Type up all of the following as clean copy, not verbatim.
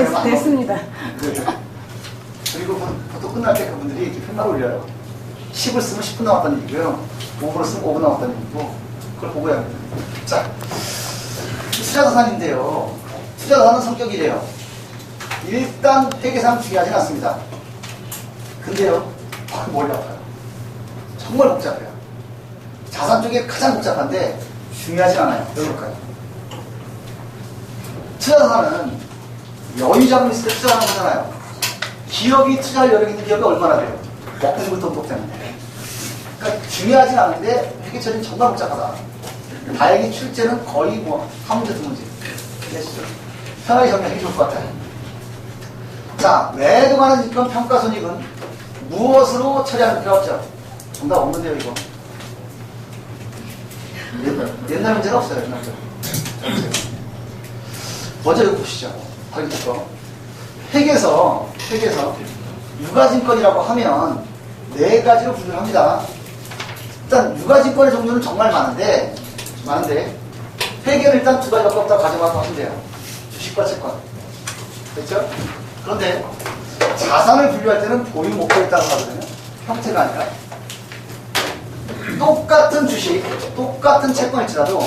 됐습니다. 그리고 보통 끝날 때 그분들이 이렇게 편말 올려요. 10을 쓰면 10분 남았다는 얘기고요. 5분을 쓰면 5분 남았다는 얘기고, 그걸 보고 해야 합니다. 자, 투자자산인데요. 투자자산은 성격이래요. 일단 회계상 중요하진 않습니다. 근데요, 머리 아파요. 정말 복잡해요. 자산 쪽에 가장 복잡한데 중요하진 않아요. 왜 그럴까요? 투자자산은 여유자금 있을 때 투자하는 거잖아요. 기업이 투자할 여력 있는 기업이 얼마나 돼요? 먹고 죽을 돈 복잡한데. 그러니까 중요하진 않은데 회계처리는 정말 복잡하다. 다행히 출제는 거의 뭐 한 문제 두 문제 되시죠. 편하게 정리하기 좋을 것 같아요. 자, 매도 가는 인권 평가 손익은 무엇으로 처리하는 필요가 없죠? 정답 없는데요, 이거. 옛날 문제는 없어요, 옛날 문제. 먼저 이거 보시죠. 확인할 거. 회계에서 유가증권이라고 하면 네 가지로 분류를 합니다. 일단 유가증권의 종류는 정말 많은데 회계는 일단 두 가지밖에 없다고 가져가서 하면 돼요. 주식과 채권. 됐죠? 그런데 자산을 분류할 때는 보유 목표에 따라서 하거든요. 형태가 아니라. 똑같은 주식, 똑같은 채권일지라도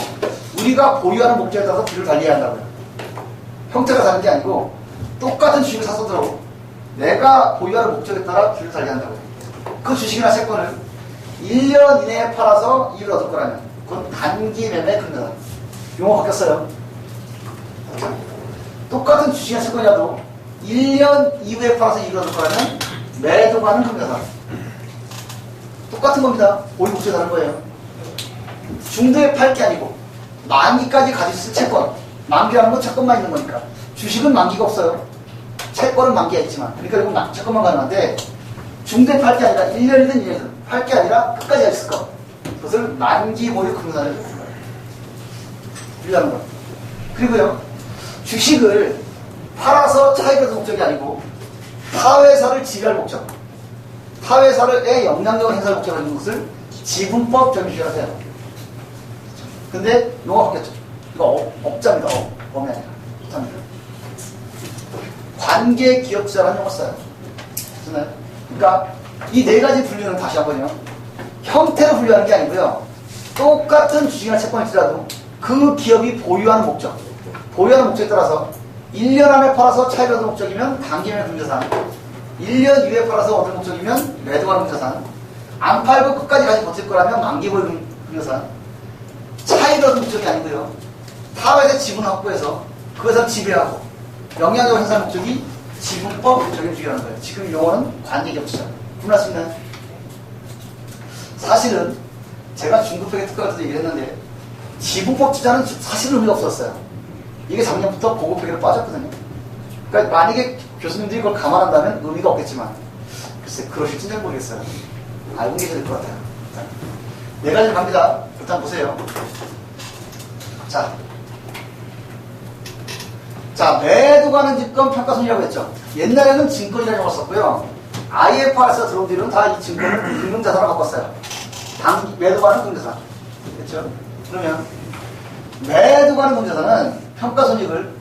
우리가 보유하는 목적에 따라서 비율을 달리해야 한다고요. 형태가 다른 게 아니고 똑같은 주식을 샀어도 내가 보유하는 목적에 따라 비율을 달리한다고요. 그 주식이나 채권을 1년 이내에 팔아서 이익을 얻을 거라면 그건 단기 매매 금매다. 용어 바뀌었어요. 똑같은 주식이나 채권이라도 1년 이후에 팔아서 이익을 얻을 거라면 매도가는 금매다. 똑같은 겁니다. 보유 목적이 다른 거예요. 중도에 팔 게 아니고 만기까지 가질 수 있는 채권. 만기라는 건 채권만 있는 거니까. 주식은 만기가 없어요. 채권은 만기가 있지만. 그러니까 이건 채권만 가능한데 중도에 팔 게 아니라 1년이든 2년이든 팔 게 아니라 끝까지 있을 거. 그것을 만기 보유 금융산을 분류하는 거예요. 그리고요. 주식을 팔아서 차익을 얻는 목적이 아니고 타회사를 지배할 목적. 타회사의 영향력을 행사할 목적으로 있는 것을 지분법 정의주의라고 해요. 근데 용어가 바뀌었죠. 이거 업자입니다. 업이 아니라. 업자입니다. 관계 기업자라는 용어 써요. 그러니까 이 네 가지 분류는 다시 한번요. 형태로 분류하는 게 아니고요. 똑같은 주식이나 채권일지라도 그 기업이 보유하는 목적에 따라서 1년 안에 팔아서 차익을 얻을 목적이면 단기매매 금융자산, 1년 이후에 팔아서 얻을 목적이면 매도하는 금융자산, 안 팔고 끝까지 같이 버틸 거라면 만기보유 금융자산, 차익을 얻을 목적이 아니고요. 타회사의 지분 확보해서 그 회사를 지배하고 영향력을 행사하는 목적이 지분법 적용주의라는 거예요. 지금 용어는 관계기업투자. 구분할 수 있나요? 사실은 제가 중급회계 특허 같은 데 얘기했는데 지분법 투자는 사실은 의미가 없었어요. 이게 작년부터 고급회계로 빠졌거든요. 그러니까 만약에 교수님들이 그걸 감안한다면 의미가 없겠지만 글쎄 그러실지 잘 모르겠어요. 알고 계셔야 될 것 같아요. 네 가지를 갑니다. 일단 보세요. 자, 매도 가는 집권 평가손이라고 했죠. 옛날에는 증권이라는 용어를 썼고요. IFRS가 들어온 뒤로는 다 이 증권을 금융자산으로 바꿨어요. 매도 가는 금융자산. 됐죠? 그러면 매도 가는 금융자산은 평가손익을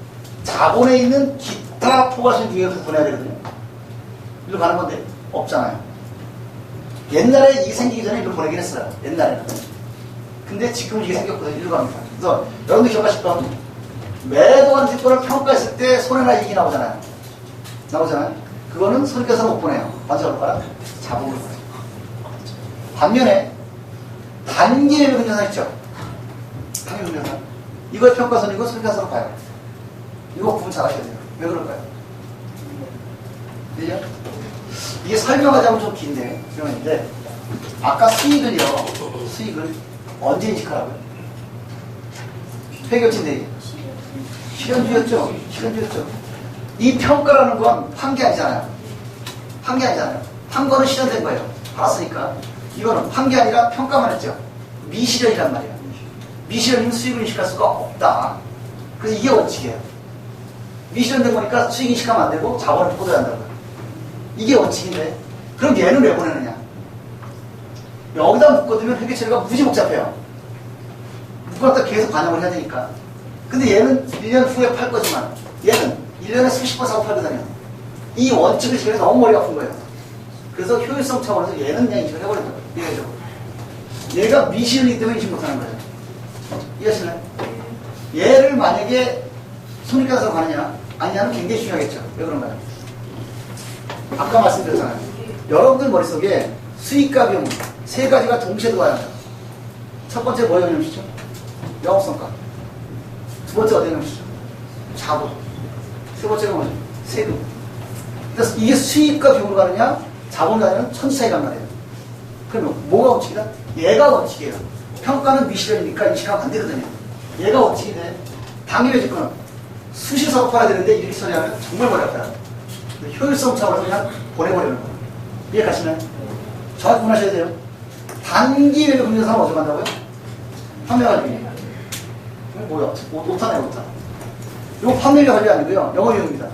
자본에 있는 기타 포괄손익 중에서 보내야 되거든요. 이리로 가는 건데 없잖아요. 옛날에 이게 생기기 전에 이리로 보내긴 했어요. 옛날에는. 근데 지금은 이게 생겼거든요. 이리로 갑니다. 그래서 여러분들 기억하실 건 매도한 집권을 평가했을 때 손해나 이익이 나오잖아요. 그거는 손익계산을 못 보내요. 완전 얼마나? 자본으로 보내요. 반면에 단기 매매 금융자산 있죠. 단기 금융자산. 이거의 평가손익은 손익계산으로 봐요. 이거 구분 잘 하셔야 돼요. 왜 그럴까요? 1년? 이게 설명하자면 좀 긴데 설명인데 아까 수익을 언제 인식하라고요? 회계처리 내기. 실현주였죠. 이 평가라는 건 판 게 아니잖아요. 판 거는 실현된 거예요. 알았으니까. 이거는 판 게 아니라 평가만 했죠. 미실현이란 말이에요. 미실현이면 수익을 인식할 수가 없다. 그래서 이게 원칙이에요. 미실현된 거니까 수익 인식하면 안 되고 자본을 포도해야 한다고요. 이게 원칙인데 그럼 얘는 왜 보내느냐? 여기다 묶어두면 회계처리가 무지 복잡해요. 묶어놨다 계속 반영을 해야 되니까. 근데 얘는 1년 후에 팔 거지만 얘는 1년에 수십 번 사고 팔거든요. 이 원칙을 지켜서 너무 머리가 아픈 거예요. 그래서 효율성 차원에서 얘는 그냥 인식을 해버린 거예요. 이래죠. 얘가 미시이기 때문에 인식 못하는 거예요. 이해하시나요? 얘를 만약에 손익계산서로 가느냐 아니냐는 굉장히 중요하겠죠. 왜 그런가요? 아까 말씀드렸잖아요. 여러분들 머릿속에 수익과 비용 세 가지가 동시에 들어와야 합니다. 첫 번째 뭐 영역이시죠? 영업성과. 두 번째 어디 영역이시죠? 자본. 세 번째가 뭐죠? 세금. 그래서 이게 수익과 비용으로 가느냐 자본으로 가느냐는 천지 차이란 말이에요. 그러면 뭐가 원칙이다? 얘가 원칙이에요. 평가는 미실현이니까 인식하면 안 되거든요. 얘가 원칙이 돼. 당일의 직권은 수시 사업화해야 되는데 이렇게 처리하면 정말 머리 아파요. 효율성 차원에서 그냥 보내버리는 거예요. 이해 가시나요? 정확히 구분하셔야 돼요. 단기 외교 금융사는 어디서 간다고요? 판매가 관리. 뭐야? 오타네, 오타. 이거 판매가 관리 아니고요. 영업이용입니다.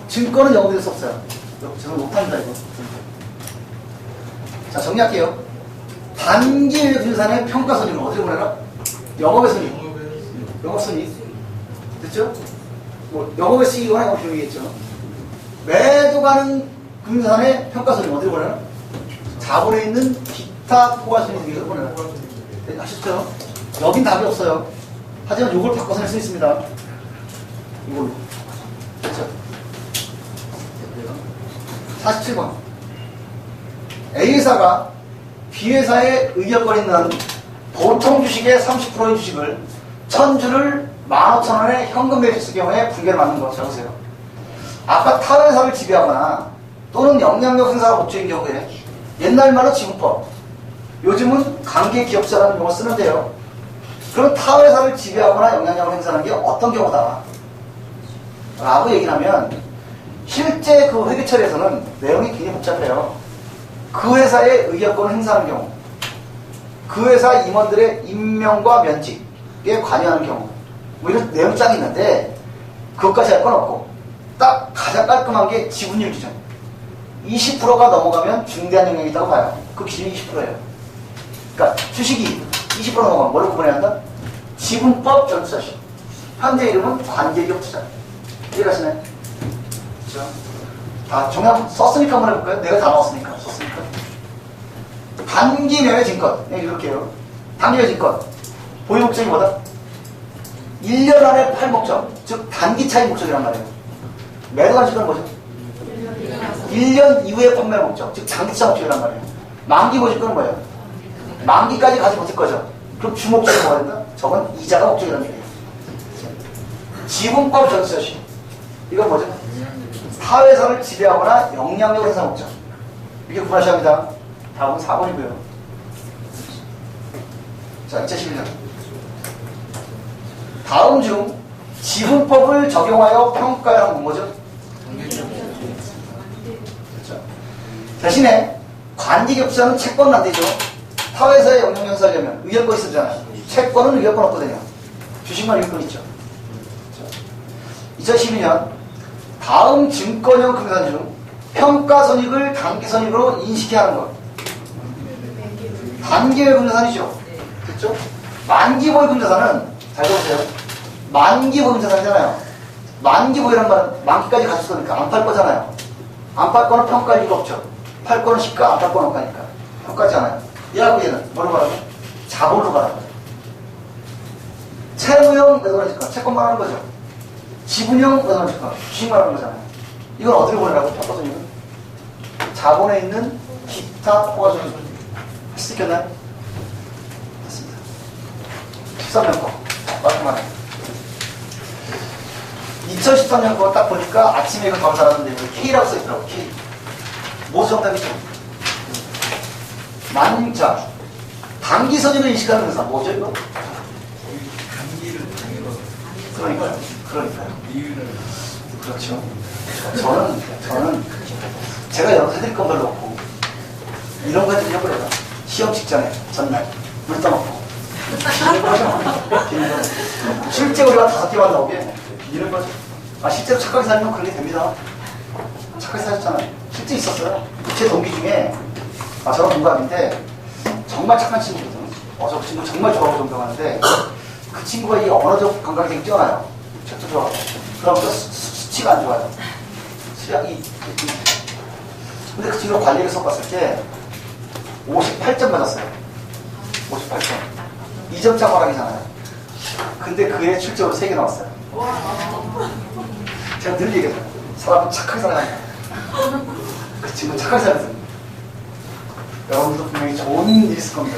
증권은 영업이 될 수 없어요. 저는 오타입니다, 이거. 자, 정리할게요. 단기 외교 금융사는 평가 손익을 어디로 보내라? 영업의 손익. 영업 손익. 됐죠? 뭐, 영업의 수익이거나 영업 비용이겠죠. 매도 가는 금융산의 평가손익 어디로 보내나? 자본에 있는 기타 포괄손익 보내나? 네, 아셨죠? 여긴 답이 없어요. 하지만 이걸 바꿔서 낼 수 있습니다. 이걸로. 그렇죠? 47번. A회사가 B회사에 의결권 있는 보통 주식의 30%의 주식을 1000주를 15,000원에 현금 매수했을 경우에 분괴를 맞는 거 적으세요. 아까 타회사를 지배하거나 또는 영향력 행사가 목적인 경우에 옛날 말로 지분법, 요즘은 관계 기업자라는 용어를 쓰는데요. 그럼 타회사를 지배하거나 영향력을 행사하는 게 어떤 경우다? 라고 얘기를 하면 실제 그 회계 처리에서는 내용이 굉장히 복잡해요. 그 회사의 의결권을 행사하는 경우, 그 회사 임원들의 임명과 면직에 관여하는 경우, 뭐 이런 내용 짱이 있는데 그것까지 할 건 없고 딱 가장 깔끔한 게 지분율 기준. 20%가 넘어가면 중대한 영향이 있다고 봐요. 그 기준이 20%예요. 그러니까 주식이 20% 넘어가면 뭘로 구분해야 한다? 지분법 전투자식. 현재 이름은 관계기업 투자. 이해가시나요? 그렇죠? 다 정답 썼으니까 한번 해볼까요? 내가 다 넣었으니까. 썼으니까. 단기 매매 증권. 네, 이렇게요. 단기 매매 증권. 보유 목적이 뭐다? 1년 안에 팔 목적. 즉 단기 차익 목적이란 말이에요. 매도한 시간은 뭐죠? 1년 이후에 판매 목적, 즉 장기차 목적이란 말이에요. 만기 보실거는 뭐예요? 만기까지 가지 못할 거죠. 그럼 주목적이 뭐가 된다? 저건 이자가 목적이라는 얘기예요. 지분법 전수자식. 이건 뭐죠? 사회사를 지배하거나 영향력 행사 목적. 이게 구분하셔야 합니다. 다음은 4번이고요. 자, 2011년. 다음 중 지분법을 적용하여 평가해야 하는 건 뭐죠? 그렇죠. 대신에 관계기업자는 채권은 안 되죠. 타회사에 영향력 행사하려면 의결권 있었잖아요. 채권은 의결권 없거든요. 주식만 의결권 있죠. 그렇죠. 2012년 다음 증권형 금융산 중 평가손익을 단기손익으로 인식해야 하는 것. 단기보유 금융산이죠. 그렇죠? 만기보유 금융자산은 잘 들어보세요. 만기보유 금융자산이잖아요. 만기보유란 말은 만기까지 가졌으니까 안 팔 거잖아요. 안 팔 거는 평가할 이유가 없죠. 팔 거는 시가, 안 팔 거는 원가니까. 평가하지 않아요. 얘하고 얘는 뭐로 가라고? 자본으로 가라고. 채무형 매도라니까 채권만 하는 거죠. 지분형 매도라니까 주식만 하는 거잖아요. 이건 어디로 보내라고? 평가손익은? 자본에 있는 기타 포괄손익. 할 수 있겠나요? 됐습니다. 13년 거. 깔끔하네. 2013년 거 딱 보니까 아침에 이거 바로 살았는데 K라고 써있더라고. K. 뭐 정답이죠? 만자. 단기선임을 인식하는 회사. 뭐죠 이거? 그러니까요. 그렇죠. 저는 제가 여러 해드릴 건 별로 없고 이런 거 해드리려고 그래요. 시험 직전에 전날 물 떠놓고 비는 거죠. 실제 우리가 5개만 나오게 비는 거죠. 아 실제로 착하게 살면 그런 게 됩니다. 착하게 사셨잖아요. 실제 있었어요. 제 동기 중에 저런 동갑인데 정말 착한 친구거든. 저 친구 정말 좋아하고 존경하는데 그 친구가 이 언어적 감각이 되게 뛰어나요. 책도 좋아하고. 그럼 또 수치가 안 좋아요. 근데 그 친구가 관리를 써봤을 때 58점 맞았어요. 58점. 2점 차 과락이잖아요. 근데 그의 출제로 3개 나왔어요. 제가 늘 얘기해요. 사람은 착하게 살아야 그 친구는 착하게 살아야 돼요. 여러분도 분명히 좋은 일이 있을 겁니다.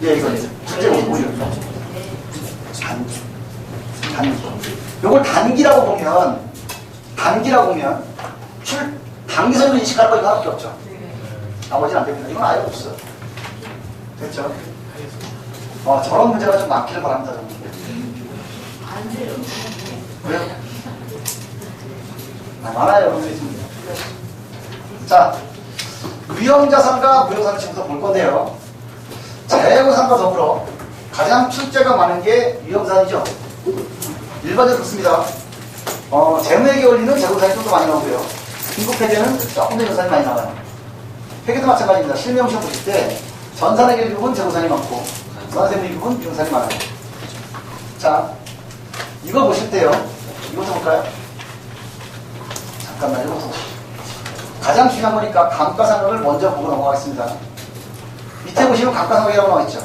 예, 이거 출제가 뭐죠? 요걸 단기라고 보면 단기선으로 인식할 거 이거 하나밖에 없죠. 나머지는 안 됩니다. 이건 아예 없어요. 됐죠? 저런 문제가 좀 많기를 바랍니다. 안 돼요. 왜요? 많아요, 여러분들이 좀. 자, 위험자산과 무형자산을 지금부터 볼 건데요. 재고산과 더불어 가장 출제가 많은 게 위험자산이죠. 일반적으로 그렇습니다. 재무회계 원리는 재고산이 좀 더 많이 나오고요. 긴급회계는 조금 더 위험자산이 많이 나와요. 회계도 마찬가지입니다. 실명시험 보실 때 전산회계 부분 재고산이 많고 전산세무 부분 위험자산이 많아요. 자, 이거 보실 때요. 이것도 볼까요? 잠깐만, 이것도 보시죠. 가장 중요한 거니까 감가상각을 먼저 보고 넘어가겠습니다. 밑에 보시면 감가상각이라고 나와있죠?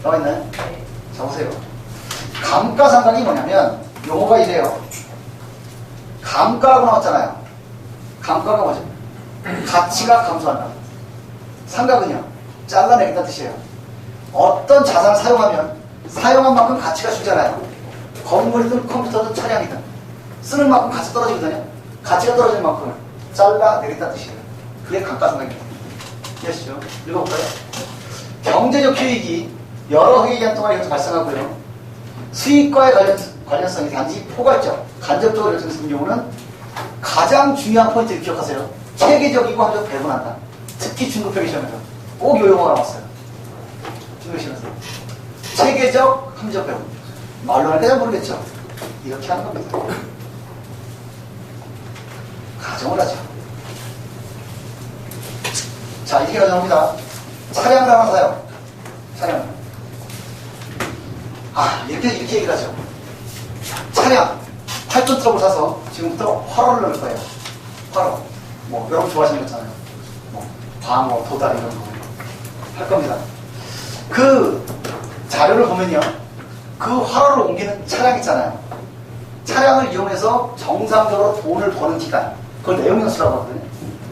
나와있나요? 자, 보세요. 감가상각이 뭐냐면 용어가 이래요. 감가라고 나왔잖아요. 감가가 뭐죠? 가치가 감소한다. 상각은요? 잘라내겠다는 뜻이에요. 어떤 자산을 사용한 만큼 가치가 줄잖아요. 건물이든 컴퓨터든 차량이든 쓰는 만큼 가치 떨어지거든요. 가치가 떨어지는 만큼을 잘라내겠다는 뜻이에요. 그게 감가상각입니다. 이해하시죠? 읽어볼까요? 경제적 효익이 여러 회계기간 동안 이것도 발생하고요. 수익과의 관련성이 단지 포괄적, 간접적으로 결정되는 경우는 가장 중요한 포인트를 기억하세요. 체계적이고 함정 배분한다. 특히 중급회계 시험에서 꼭 요 용어가 나왔어요. 중급회계 시험에서 체계적 함정 배분. 말로 하니까 잘 모르겠죠? 이렇게 하는 겁니다. 가정을 하죠. 자, 이렇게 가정합니다. 차량을 하나 사요. 차량. 이렇게 얘기를 하죠. 차량 8톤 트럭을 사서 지금부터 화로를 넣을 거예요. 화로. 여러분 좋아하시는 거 있잖아요. 광어, 도다리 이런 거 할 겁니다. 그 자료를 보면요. 그 화로를 옮기는 차량 있잖아요. 차량을 이용해서 정상적으로 돈을 버는 기간. 그걸 내용연수라고 하거든요.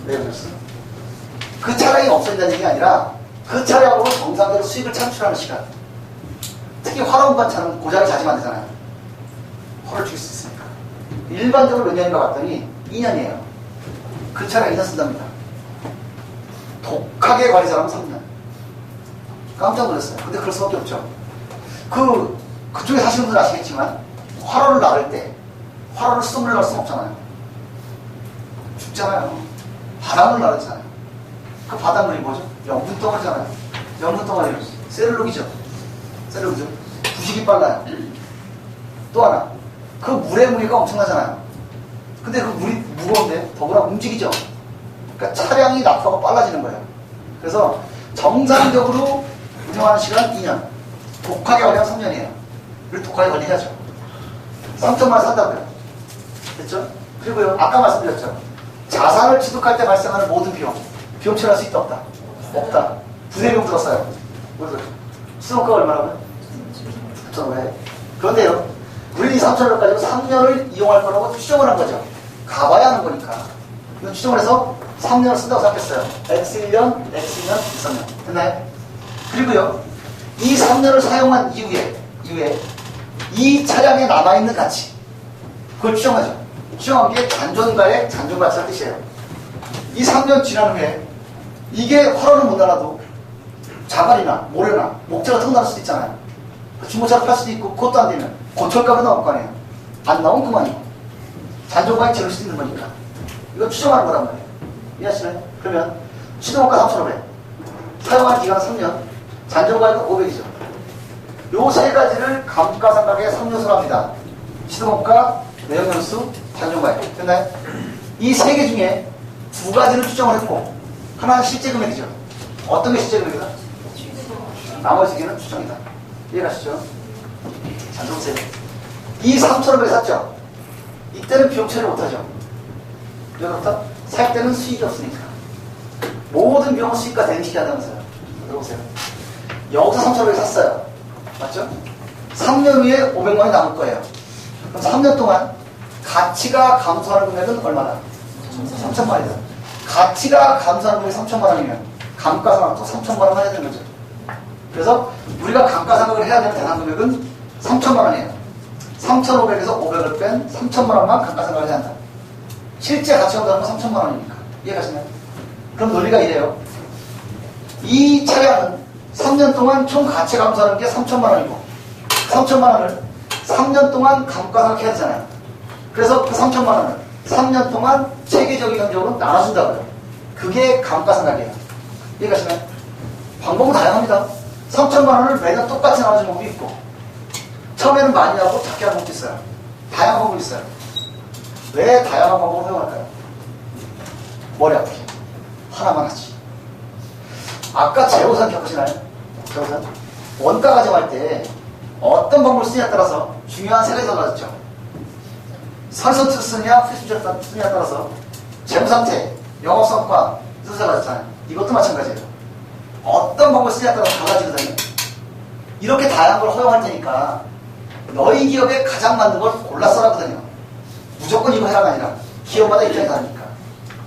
내용연수. 그 차량이 없어진다는 얘기가 아니라 그 차량으로 정상적으로 수익을 창출하는 시간. 특히 화로 운반차는 고장이 잦으면 안 되잖아요. 화를 죽일 수 있으니까. 일반적으로 몇 년인가 봤더니 2년이에요. 그 차량 2년 쓴답니다. 독하게 관리사람은 3년. 깜짝 놀랐어요. 근데 그럴 수밖에 없죠. 그쪽에 사시는 분들 아시겠지만 화로를 나를 때 화로를 쏘물 날 수는 없잖아요. 죽잖아요. 바닷물 나르잖아요. 그 바닷물이 뭐죠? 염분덩어리잖아요. 염분덩어리는 셀룰로기죠. 셀룰로기죠. 부식이 빨라요. 또 하나, 그 물의 무게가 엄청나잖아요. 근데 그 물이 무거운데 더구나 움직이죠. 그러니까 차량이 낙하가 빨라지는 거예요. 그래서 정상적으로 운영하는 시간 2년, 독하게 관리하면 3년이에요. 우리 독하게 관리해야죠. 3천만 산다고요. 됐죠? 그리고요, 아까 말씀드렸죠. 자산을 취득할 때 발생하는 모든 비용 처리할 수 있다 없다? 없다. 두세 비용 들었어요. 수능가가 얼마라고요? 3,500. 그런데요, 우리 이 3,500 가지고 3년을 이용할 거라고 추정을 한 거죠. 가봐야 하는 거니까. 이건 추정을 해서 3년을 쓴다고 생각했어요. X1년, X2년, X3년. 됐나요? 그리고요, 이 3년을 사용한 이후에 이 차량에 남아있는 가치, 그걸 추정하죠. 추정한 게 잔존가의 잔존가치라는 뜻이에요. 이 3년 지난 후에 이게 화로를 못 날아도 자갈이나 모래나 목재 같은 거 나올 수도 있잖아요. 중고차를 팔 수도 있고 그것도 안 되면 고철가가 나올 거 아니에요. 안 나오면 그만이고 잔존가에 재를 수도 있는 거니까 이거 추정하는 거란 말이에요. 이해하시나요? 그러면 취득원가 3,500, 사용할 기간 3년, 잔존가액은 500이죠. 요 세 가지를 감가상각의 3요소로 합니다. 취득원가, 내용연수, 잔존가액. 됐나요? 이 세 개 중에 두 가지는 추정을 했고 하나는 실제 금액이죠. 어떤 게 실제 금액이다? 나머지 개는 추정이다. 이해가시죠? 자, 보세요. 이 3,500에 샀죠? 이때는 비용 처리 못하죠. 왜 그렇다? 살 때는 수익이 없으니까. 모든 비용은 수익과 대응시켜야 한다면서요. 들어보세요. 여기서 3,500에 샀어요. 맞죠? 3년 후에 500만 원이 남을 거예요. 그럼 3년 동안 가치가 감소하는 금액은 얼마나? 3천만 원이다. 가치가 감소하는 금액이 3천만 원이면 감가상각도 3천만 원 해야 되는 거죠. 그래서 우리가 감가상각을 해야 되는 대상 금액은 3천만 원이에요. 3,500에서 500을 뺀 3천만 원만 감가상각을 해야 한다. 실제 가치가 나오는 건 3천만 원이니까. 이해가시나요? 그럼 논리가 이래요. 이 차량은 3년 동안 총 가치 감소하는 게 3천만 원이고 3천만 원을 3년 동안 감가상각 해야 되잖아요. 그래서 그 3천만 원을 3년 동안 체계적인 경적으로 나눠준다고요. 그게 감가상각이에요. 이해가시나요? 방법은 다양합니다. 3천만 원을 매년 똑같이 나눠주는 방법이 있고 처음에는 많이 하고 작게 하는 방법도 있어요. 다양한 방법이 있어요. 왜 다양한 방법을 사용할까요? 머리 아프게. 하나만 하지. 아까 재호산 겪으시나요? 재호산? 원가 가정할 때 어떤 방법을 쓰냐에 따라서 중요한 세 가지가 달라졌죠. 선선투 쓰냐, 프리스를 쓰냐에 따라서 재무상태, 영업성과 순서가 달라졌잖아요. 이것도 마찬가지예요. 어떤 방법을 쓰냐에 따라서 달라지거든요. 이렇게 다양한 걸 허용할 테니까 너희 기업에 가장 맞는 걸 골라 써라거든요. 무조건 이거 해라가 아니라 기업마다 입장이 다르니까.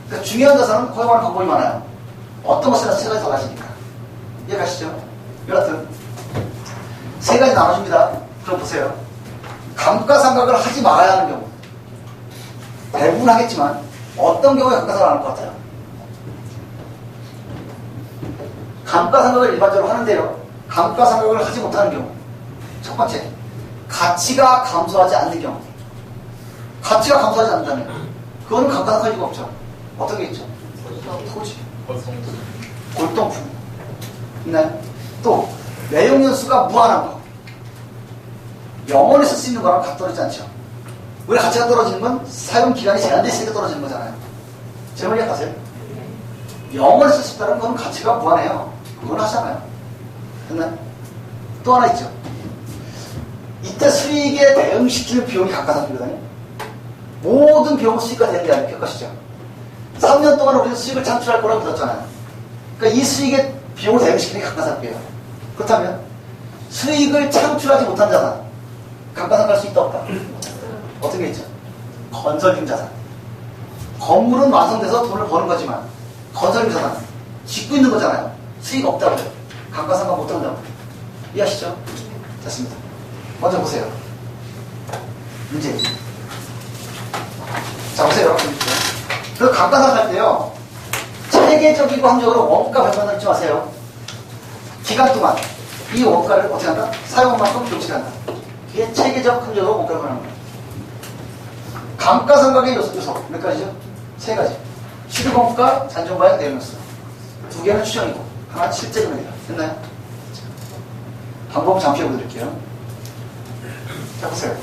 그러니까 중요한 것은 허용하는 방법이 많아요. 어떤 것이나 세 가지 달라지니까. 이해가시죠? 여하튼 세 가지 나눠줍니다. 그럼 보세요. 감가상각을 하지 말아야 하는 경우 대부분 하겠지만 어떤 경우에 감가상각을 할 것 같아요? 감가상각을 일반적으로 하는데요. 감가상각을 하지 못하는 경우. 첫 번째, 가치가 감소하지 않는 경우. 가치가 감소하지 않는다면 그거는 감가상각할 이유가 없죠. 어떤 게 있죠? 토지, 골동품 있나요? 또 매용연수가 무한한 거. 영원히 쓸 수 있는 거랑 같 떨어지지 않죠. 왜 가치가 떨어지는 건 사용기간이 제한되어 있으니까 떨어지는 거잖아요. 제 말 이해하세요? 영원히 쓸 수 있다는 건 가치가 무한해요. 그건 하잖아요. 됐나요? 또 하나 있죠. 이때 수익에 대응시키는 비용이 감가상각이거든요. 모든 비용은 수익과 대응이 될 것이죠. 3년 동안 우리는 수익을 창출할 거라고 들었잖아요. 그러니까 이 수익에 비용을 대응시키는 게 감가상각이에요. 그렇다면 수익을 창출하지 못한 자산 감가상각할 수 있다 없다? 어떤 게 있죠? 건설중 자산. 건물은 완성돼서 돈을 버는 거지만 건설중 자산 짓고 있는 거잖아요. 수익 없다고요. 감가상각 못한다고. 이해하시죠? 됐습니다. 먼저 보세요. 문제입니다. 자 보세요. 그래서 감가상각 할 때요. 체계적이고 함정으로 원가 변동을 잊지 마세요. 기간 동안 이 원가를 어떻게 한다? 사용한 만큼 교체한다. 이게 체계적 함정으로 원가를 변하는 거예요. 감가상각의 요소 몇 가지죠? 세 가지. 취득원가, 잔존가액, 내용요소. 두 개는 추정이고 하나는 실제 금액이다. 됐나요? 방법 잠시 보여드릴게요. 자 보세요.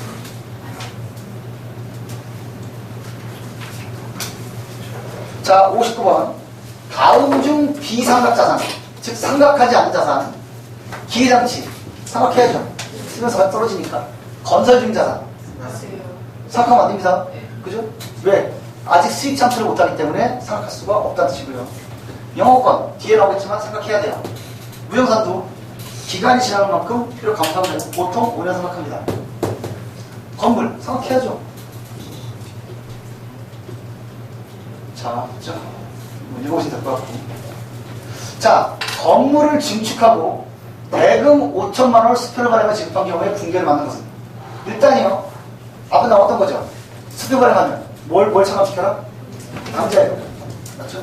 자 59번 다음 중 비상각 자산, 즉 상각하지 않은 자산, 기계장치 상각해야죠. 쓰면서 떨어지니까. 건설 중 자산 상각하면 안 됩니다. 그죠? 왜? 아직 수익 창출을 못하기 때문에 상각할 수가 없다는 뜻이고요. 영업권 뒤에 나오겠지만 상각해야 돼요. 무형산도 기간이 지나는 만큼 필요 감소하면 되고 보통 5년 상각합니다. 건물 상각해야죠. 자, 그죠? 읽어보시면 될 것 같고. 자, 건물을 증축하고 대금 5천만 원을 수표를 발행하며 지급한 경우에 붕괴를 맞는 것은 일단이요. 앞에 나왔던 거죠. 수표 발행하면 뭘 차감시켜라? 당좌예요. 맞죠?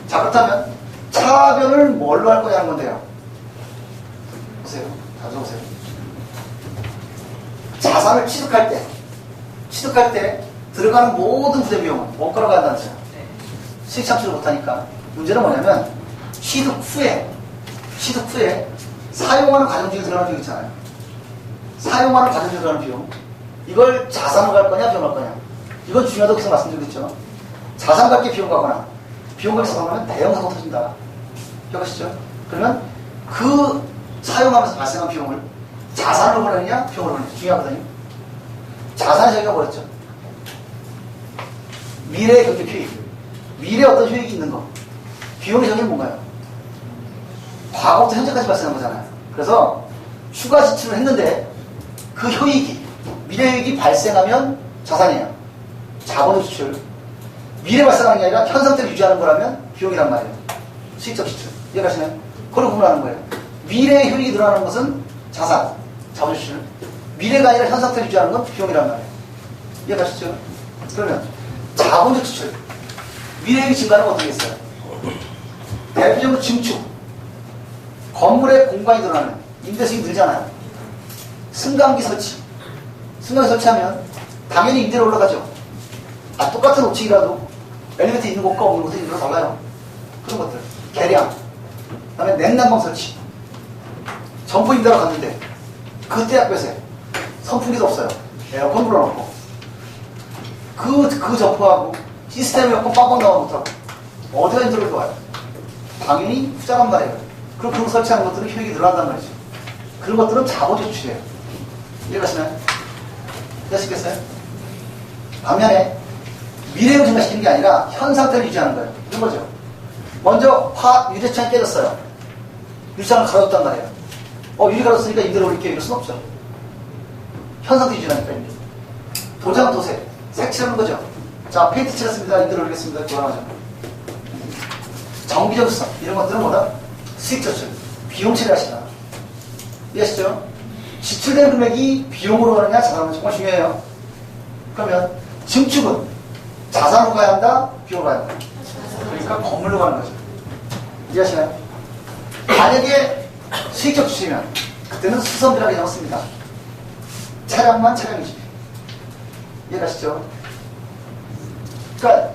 자, 그렇다면 차변을 뭘로 할 거냐는 건데요. 보세요. 가져오세요. 자산을 취득할 때 들어가는 모든 부대 비용은 원가로 간다는 거죠. 수익 창출을 못하니까. 문제는 뭐냐면 취득 후에 사용하는 과정 중에 들어가는 비용 있잖아요. 사용하는 과정 중에 들어가는 비용. 이걸 자산으로 갈 거냐 비용을 갈 거냐. 이건 중요하다고 계속 말씀드렸죠. 자산 갖기 비용 가거나 비용 갖기 사용하면 대형 사고 터진다. 기억하시죠? 그러면 그 사용하면서 발생한 비용을 자산으로 보내느냐 비용으로 보내느냐 중요하거든요. 자산의 저기가 뭐였죠? 미래의 경제 효익. 미래에 어떤 효익이 있는 거. 비용의 저기는 뭔가요? 과거부터 현재까지 발생한 거잖아요. 그래서 추가 지출을 했는데 그 효익이, 미래 효익이 발생하면 자산이에요. 자본 지출. 미래 발생하는 게 아니라 현 상태를 유지하는 거라면 비용이란 말이에요. 수익적 지출. 이해가시나요? 그걸 구분하는 거예요. 미래의 효익이 늘어나는 것은 자산, 자본 지출. 미래가 아니라 현 상태를 유지하는 건 비용이란 말이에요. 이해가시죠? 그러면 자본적 지출. 미래의 증가는 어떻게 있어요? 대표적으로 증축. 건물의 공간이 늘어나는 임대수익이 늘잖아요. 승강기 설치. 승강기 설치하면 당연히 임대료 올라가죠. 똑같은 5층이라도 엘리베이터 있는 곳과 없는 곳은 임대료가 달라요. 그런 것들. 계량. 그 다음에 냉난방 설치. 점포 임대로 갔는데 그때 학교에서 선풍기도 없어요. 에어컨 불어넣고 그 점포하고 시스템 에어컨 빵빵 나와 못하고 어디가 임대료가 좋아요? 당연히 후자란 말이에요. 그럼 그런 거 설치하는 것들은 효익이 늘어난단 말이죠. 그런 것들은 자본적 지출이에요. 이해가시나요? 이해하시겠어요? 반면에 미래를 증가시키는 게 아니라 현 상태를 유지하는 거예요. 이런 거죠. 먼저 유리창이 깨졌어요. 유리창을 갈아줬단 말이에요. 유리 갈았으니까 임대료 올릴게요. 이럴 순 없죠. 현 상태 유지하니까. 도장 도색. 색칠하는 거죠. 자, 페인트 칠했습니다. 임대료 올리겠습니다. 그만하죠. 정기적성. 이런 것들은 뭐다? 수익 저출. 비용 처리하시다. 이해하시죠? 지출된 금액이 비용으로 가느냐 자산으로 정말 중요해요. 그러면 증축은 자산으로 가야 한다? 비용으로 가야 한다? 그러니까 건물로 가는 거죠. 이해하시나요? 만약에 수익적 지출이면 그때는 수선비라고 나왔습니다. 차량만 차량이지. 이해가시죠? 그러니까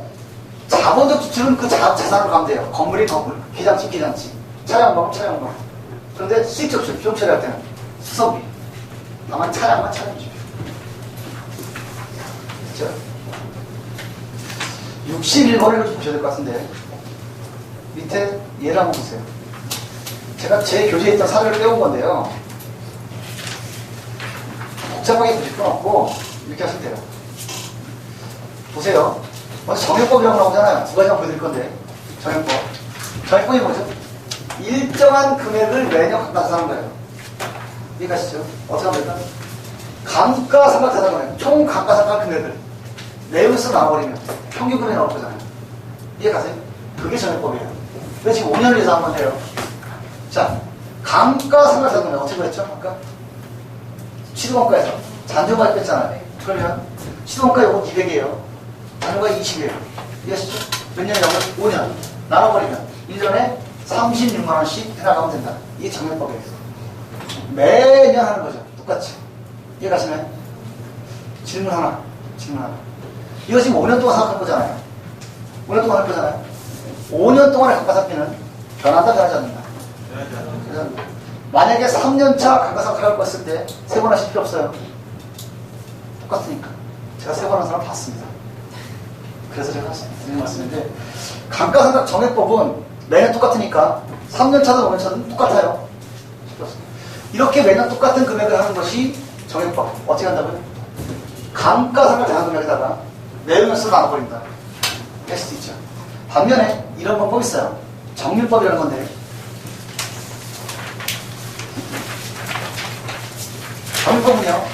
자본적 지출은 그 자산으로 가면 돼요. 건물이 건물, 기장치 기장치, 차량만 차량만. 그런데 수익적 지출, 비용 처리할 때는 수선비. 다만 차량만 차량이지. 그렇죠? 61번을 좀 보셔야 될 것 같은데 밑에 예를 한번 보세요. 제가 제 교재에 있던 사례를 빼온 건데요. 복잡하게 보실 건 없고 이렇게 하시면 돼요. 보세요. 먼저 정액법이라고 나오잖아요. 두 가지만 보여드릴 건데 정액법. 정액법이 뭐죠? 일정한 금액을 매년 감가상각하는 거예요. 이해가시죠? 어떻게 하면 될까요? 감가상각자산금액, 총 감가상각 금액을 내용에서 나와버리면 평균 금액이 나올 거잖아요. 이해가세요? 그게 정액법이에요. 그래서 지금 5년을 예상하면 돼요. 자, 감가상각자산금액 어떻게 그랬죠? 아까 시도원가에서 잔존가 뺐잖아요. 그러면 시도원가 요건 200이에요. 잔존가 20이에요. 이해하시죠? 몇 년이라고요? 5년. 나눠버리면 1년에 36만원씩 해나가면 된다. 이게 정액법이에요. 매년 하는 거죠. 똑같이. 이해가시나요? 질문 하나. 이거 지금 5년 동안 생각할 거잖아요. 5년 동안 할 거잖아요. 5년 동안의 감가상각비는 변한다, 변하지 않는다. 그래서 만약에 3년차 감가상각을 했을 때 3번 하실 필요 없어요. 똑같으니까. 제가 3번 한 사람 봤습니다. 그래서 제가 드리는 말씀인데 감가상각 정액법은 매년 똑같으니까 3년차든 5년차든 똑같아요. 이렇게 매년 똑같은 금액을 하는 것이 정액법. 어떻게 한다고요? 감가상각 자산금액에다가 내용을 써 나눠버린다. 할 수도 있죠. 반면에 이런 방법이 있어요. 정률법이라는 건데 정률법은요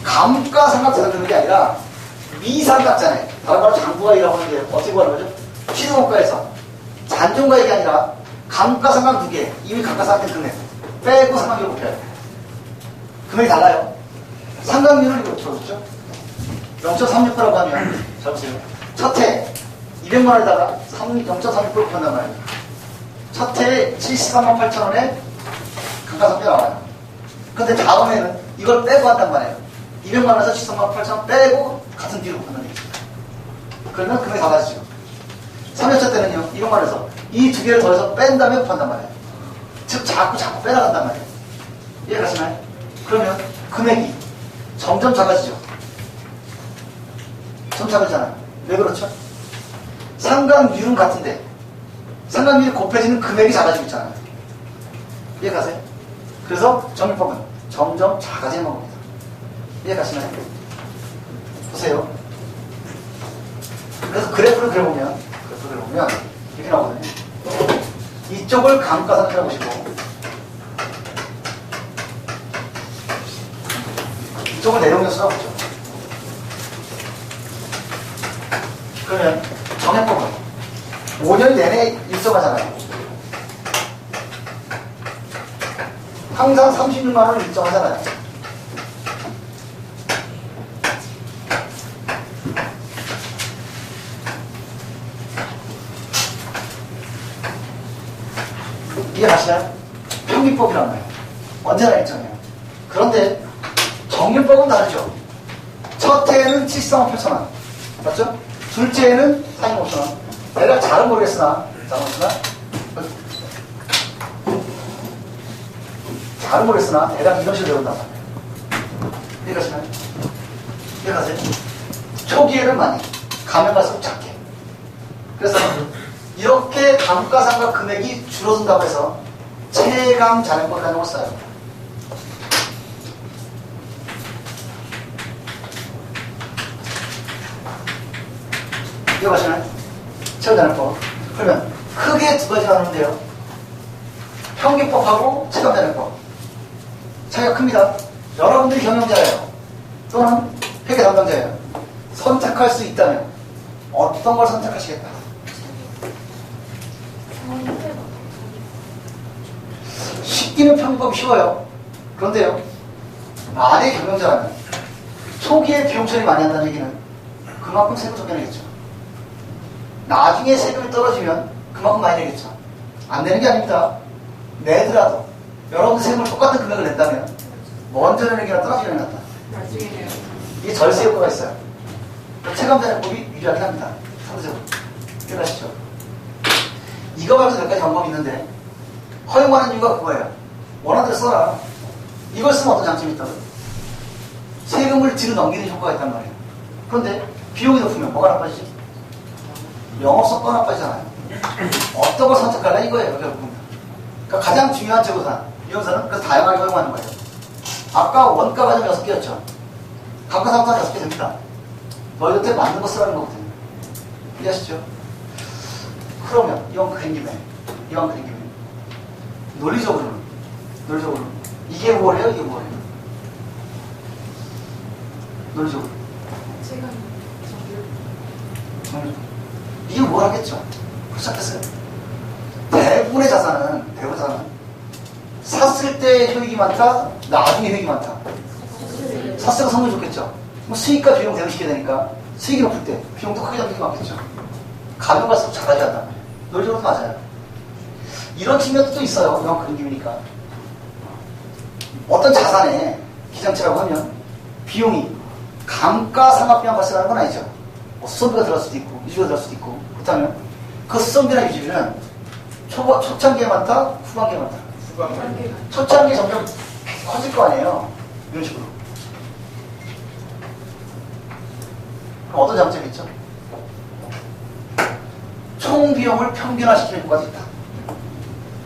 감가상각 자산금액이 아니라 미상각자네. 다른 말로 장부가액이라고 하는데 어떻게 구하는 거죠? 시도원가에서 잔존가액이 아니라 감가상각 2개 이미 감가상각된 금액 빼고 상각비를 곱해요. 금액이 달라요. 상각률을 이거 들어줬죠? 0.36%라고 하면 잘 보세요. 첫 해 200만원에다가 0.36% 곱한단 말이에요. 첫 해에 73만 8천원에 감가상각비 나와요. 근데 다음에는 이걸 빼고 한단 말이에요. 200만원에서 73만 8천원 빼고 같은 비율로 곱한단 얘기죠. 그러면 금액이 달라지죠. 3년차 때는요 200만원에서 이 두 개를 더해서 뺀 다음에 곱한단 말이에요. 즉 자꾸 빼나간단 말이에요. 이해가시나요? 그러면 금액이 점점 작아지죠. 점 작아지잖아요. 왜 그렇죠? 상각률은 같은데 상각률이 곱해지는 금액이 작아지고 있잖아요. 이해가세요? 그래서 정률법은 점점 작아지는 겁니다. 이해가시나요? 보세요. 그래서 그래프를 그려보면 이렇게 나오거든요. 이쪽을 감가상각이라고 보시고 이쪽을 내용연수라고 보죠. 그러면 정액법은 5년 내내 일정하잖아요. 항상 36만 원을 일정하잖아요. 이해가시나요? 평균법이란 말이에요. 언제나 일정해요. 그런데 정률법은 다르죠. 첫 해에는 73만 8천 원. 맞죠? 둘째 해에는 45천 원. 내가 잘은 모르겠으나, 대략 이런 식으로 배운단 말이에요. 이해가시나요? 이해가세요? 초기에는 많이, 가면 갈수록 작게. 그래서 이렇게 감가상각 금액이 줄어든다고 해서 체감 잔액법이라는 걸 써요. 이해가시나요? 체감 잔액법. 그러면 크게 두 가지 나누는데요. 평균법하고 체감 잔액법. 차이가 큽니다. 여러분들이 경영자예요. 또는 회계 담당자예요. 선택할 수 있다면 어떤 걸 선택하시겠다? 쉽기는 평균법이 쉬워요. 그런데요, 만약에 경영자라면 초기에 비용 처리 많이 한다는 얘기는 그만큼 세금 적게 내겠죠. 나중에 세금이 떨어지면 그만큼 많이 내겠죠. 안 내는 게 아닙니다. 내더라도 여러분들 세금을 똑같은 금액을 낸다면 먼저 내는 게 떨어지는 게 낫다. 나중에 해요. 이게 절세 효과가 있어요. 체감자력법이 유리하긴 합니다. 상대적으로. 기억하시죠? 이거 말고도 몇 가지 방법이 있는데 허용하는 이유가 그거예요. 원하는 대로 써라. 이걸 쓰면 어떤 장점이 있다고요? 세금을 뒤로 넘기는 효과가 있단 말이에요. 그런데 비용이 높으면 뭐가 나빠지지? 영업성과가 나빠지잖아요. 어떤 걸 선택할까 이거예요. 결국은. 그러니까 가장 중요한 재고산, 이혼사는 그래서 다양하게 허용하는 거예요. 아까 원가 과정 6개였죠. 감가상각은 6개 됩니다. 너희한테 맞는 거 쓰라는 거거든요. 이해하시죠? 그러면 이왕 그린 김에 논리적으로는 이게 뭐래요? 이게 뭐래요? 논리적으로 제가 이게 뭘 하겠죠? 시작했어요. 대부분의 자산은 샀을 때 효익이 많다, 나중에 효익이 많다. 샀을 때 성능이 좋겠죠. 뭐 수익과 비용 대응시켜야 되니까 수익이 높을 때 비용도 크게 잡히는 게 많겠죠. 가면 갈수록 잘하지 않나. 논리적으로 맞아요. 이런 측면도 또 있어요. 이런 그런 기분이니까. 어떤 자산에 기장치라고 하면 비용이 감가상각비만 발생하는 건 아니죠. 뭐 수선비가 들어갈 수도 있고 유지비가 들어갈 수도 있고. 그렇다면 그 수선비나 유지비는 초창기에 많다, 후반기에 많다. 초창기에 점점 커질 거 아니에요. 이런 식으로. 그럼 어떤 장점이 있죠? 총 비용을 평균화시키는 효과도 있다.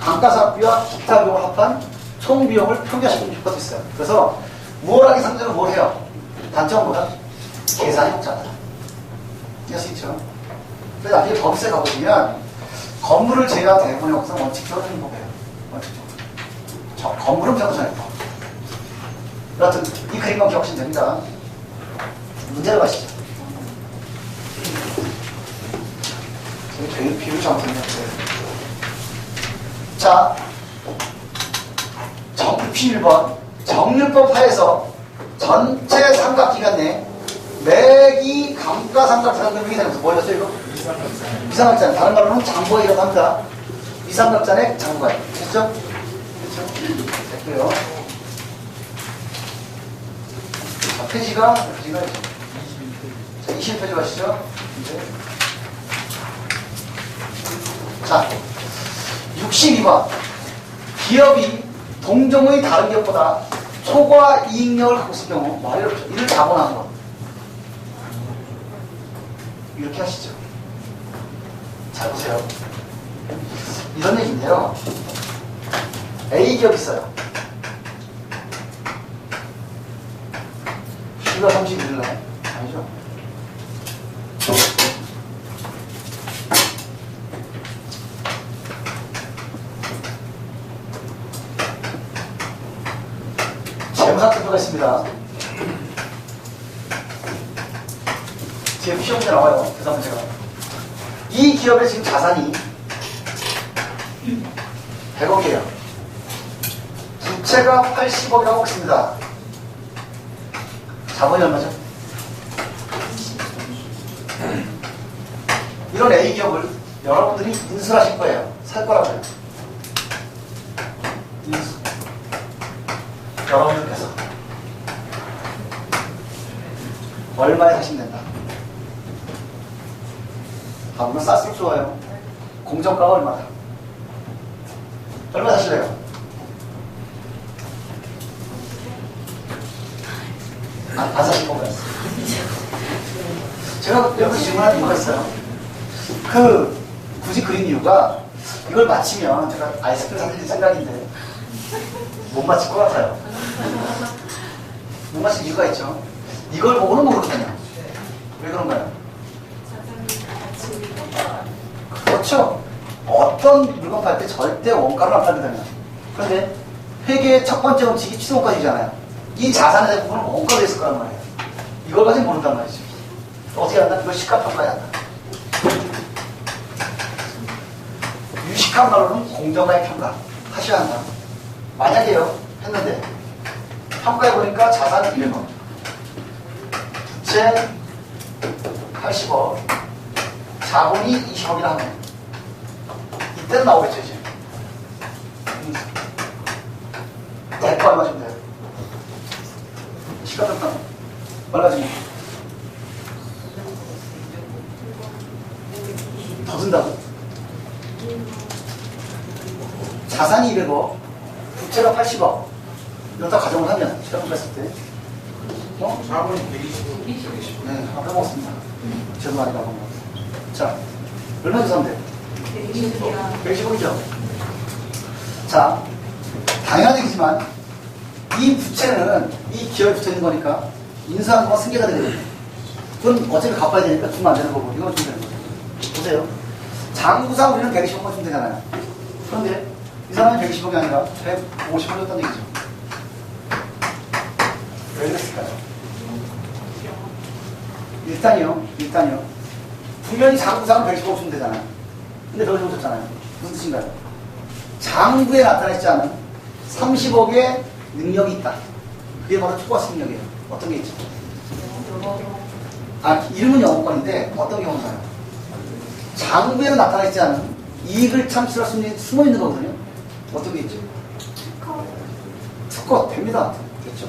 감가상각비와 기타 비용을 합한 총 비용을 평균화시키는 효과도 있어요. 그래서 우월하게 상장을 뭘 해요? 단점은 뭐다? 계산이 복잡하다. 이해할 수 있죠? 그래서 나중에 법세 가보시면 건물을 제외한 대부분의 법상 원칙적으로 하는 법이에요. 원칙적으로. 건물은 평균화해요. 여하튼 이 그림만 기억하시면 됩니다. 문제를 가시죠. 되게 비율이 잘못됐네요. 자, 61번 정률법 하에서 전체 삼각기간 내 매기 감가상각 잔금액이 되면서 뭐였어요 이거? 이삼각잔. 다른 말로는 장부액이라고 합니다. 이삼각잔의 장부액. 됐죠? 됐고요. 자, 페이지가 21페이지 가시죠. 이제. 자, 62번. 기업이 동종의 다른 기업보다 초과 이익력을 갖고 있을 경우, 이를 자본하는 것. 이렇게 하시죠. 잘 보세요. 이런 얘기인데요. A 기업 있어요. 10월 31일 날. 아니죠. 필요가 있습니다. 제 시험 문제 나와요. 대사 문제가. 이 기업의 지금 자산이 100억이에요. 부채가 80억이라고 했습니다. 자본이 얼마죠? 이런 A 기업을 여러분들이 인수를 하실 거예요. 살 거라고 해요. 인수. 여러분들께서 얼마에 사시면 된다. 다음은 쌀수록 좋아요. 공정가가 얼마다? 얼마 사실래요? 안 사실 건가요? 제가 여기서 질문하는 이유가 있어요. 굳이 그린 이유가 이걸 맞히면 제가 아이스크림 사드릴 생각인데 못 맞힐 것 같아요. 못 맞힐 이유가 있죠. 이걸 보고는 모르거든요. 왜 그런가요? 그렇죠. 어떤 물건 팔 때 절대 원가를 안 팔거든요. 그런데 회계의 첫 번째 원칙이 취소원가이잖아요. 이 자산의 대부분은 원가로 있을 거란 말이에요. 이걸 가지고 모른단 말이죠. 어떻게 한다? 이걸 시가평가해야 한다. 유식한 말로는 공정가의 평가 하셔야 한다. 만약에요 했는데 평가해보니까 자산은 200억, 부채 80억, 자본이 20억이라 하면 이때는 나오겠죠. 이제 대가 얼마 주면 돼요? 시가평가 얼마 주면 더 든다고? 자산이 200억, 부채가 80억. 이런 다 가정을 하면, 시간을 뺐을 때. 자본이 120억. 네, 아까 먹었습니다. 저도 많이 가본 것 같아요. 자, 얼마 주면 돼? 120억이죠. 자, 당연한 얘기지만, 이 부채는 이 기업이 붙어 있는 거니까, 인수하는 건 승계가 되거든요. 그건 어차피 갚아야 되니까 주면 안 되는 거고, 이건 주면 되는 거죠. 보세요. 장부상 우리는 120억만 주면 되잖아요. 그런데 이 사람이 120억이 아니라 150억이었다는 얘기죠. 왜 그랬을까요? 일단요. 분명히 장부상은 110억 주면 되잖아요. 근데 그걸 줬잖아요. 무슨 뜻인가요? 장부에 나타나 있지 않은 30억의 능력이 있다. 그게 바로 초과수 능력이에요. 어떤 게 있죠? 이름은 영어권인데 어떤 경우인가요? 장부에는 나타나 있지 않은 이익을 창출할 수 있는 숨어 있는 거거든요. 어떤 게 있죠? 특허 됩니다. 그렇죠.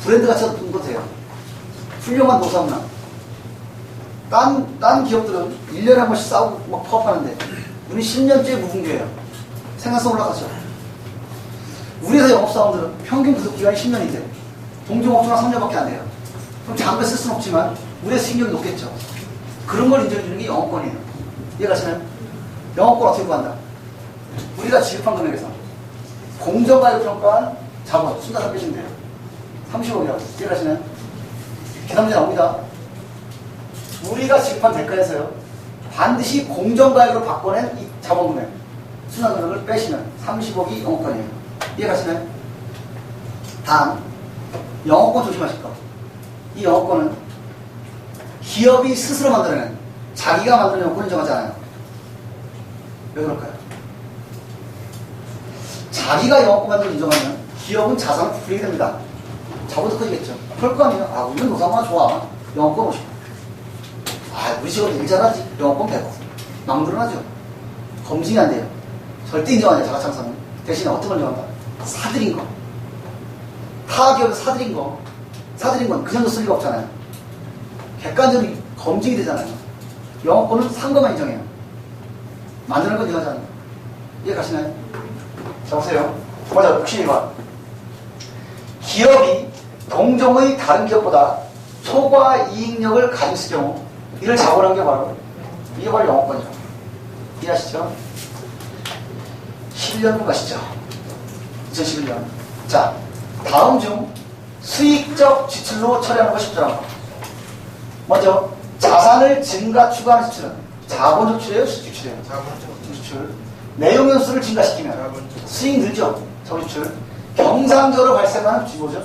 브랜드 가치가 높은 거 돼요. 훌륭한 노사문화. 딴 기업들은 1년에 한 번씩 싸우고 막 파업하는데 우리 10년째 무분교예요. 생산성 올라가죠. 우리 회사 영업사원들은 평균 구속기간이 10년이 돼요. 동종업종은 3년밖에 안 돼요. 그럼 장부에 쓸 수는 없지만 우리의 수익률이 높겠죠. 그런 걸 인정해주는 게 영업권이에요. 이해가시나요? 영업권 어떻게 구한다? 우리가 지급한 금액에서 공정가격 평가한 자본 순자산 빼시면 돼요. 30억이라고. 이해가시나요? 계산문제 나옵니다. 우리가 지급한 대가에서요 반드시 공정가격으로 바꿔낸 이 자본 금액 순자산 금액을 빼시면 30억이 영업권이에요. 이해가시나요? 단 영업권 조심하실 거. 이 영업권은 기업이 스스로 만들어낸 자기가 만드는 영업권을 인정하잖아요. 왜 그럴까요? 자기가 영업권 만들어 인정하면 기업은 자산을 부풀리게 됩니다. 자본도 커지겠죠. 그럴 거 아니에요. 우리는 노사문화 좋아. 영업권 50. 우리 직원 일 잘하지. 영업권 100억. 막 늘어나죠. 검증이 안 돼요. 절대 인정 안 해요. 자가창사는. 대신에 어떤 걸 인정한다? 사들인 거. 타 기업에서 사들인 거. 사들인 건 그 정도 쓸 리가 없잖아요. 객관적으로 검증이 되잖아요. 영업권은 산 것만 인정해요. 만드는 건 인정하잖아요. 이해 가시나요? 자, 보세요. 먼저 62번. 기업이 동종의 다른 기업보다 초과 이익력을 가지고 있을 경우 이를 자본한 게 바로 이게 바로 영업권이죠. 이해하시죠? 11년 가시죠. 2011년. 자, 다음 중 수익적 지출로 처리하는 것이 적절한 것. 먼저 자산을 증가 추가하는 지출은 자본 지출이에요, 수익 지출이에요? 자본 지출. 내용 연수를 증가시키면 자본 수익 늘죠. 자본 지출. 경상적으로 발생하는 뭐죠?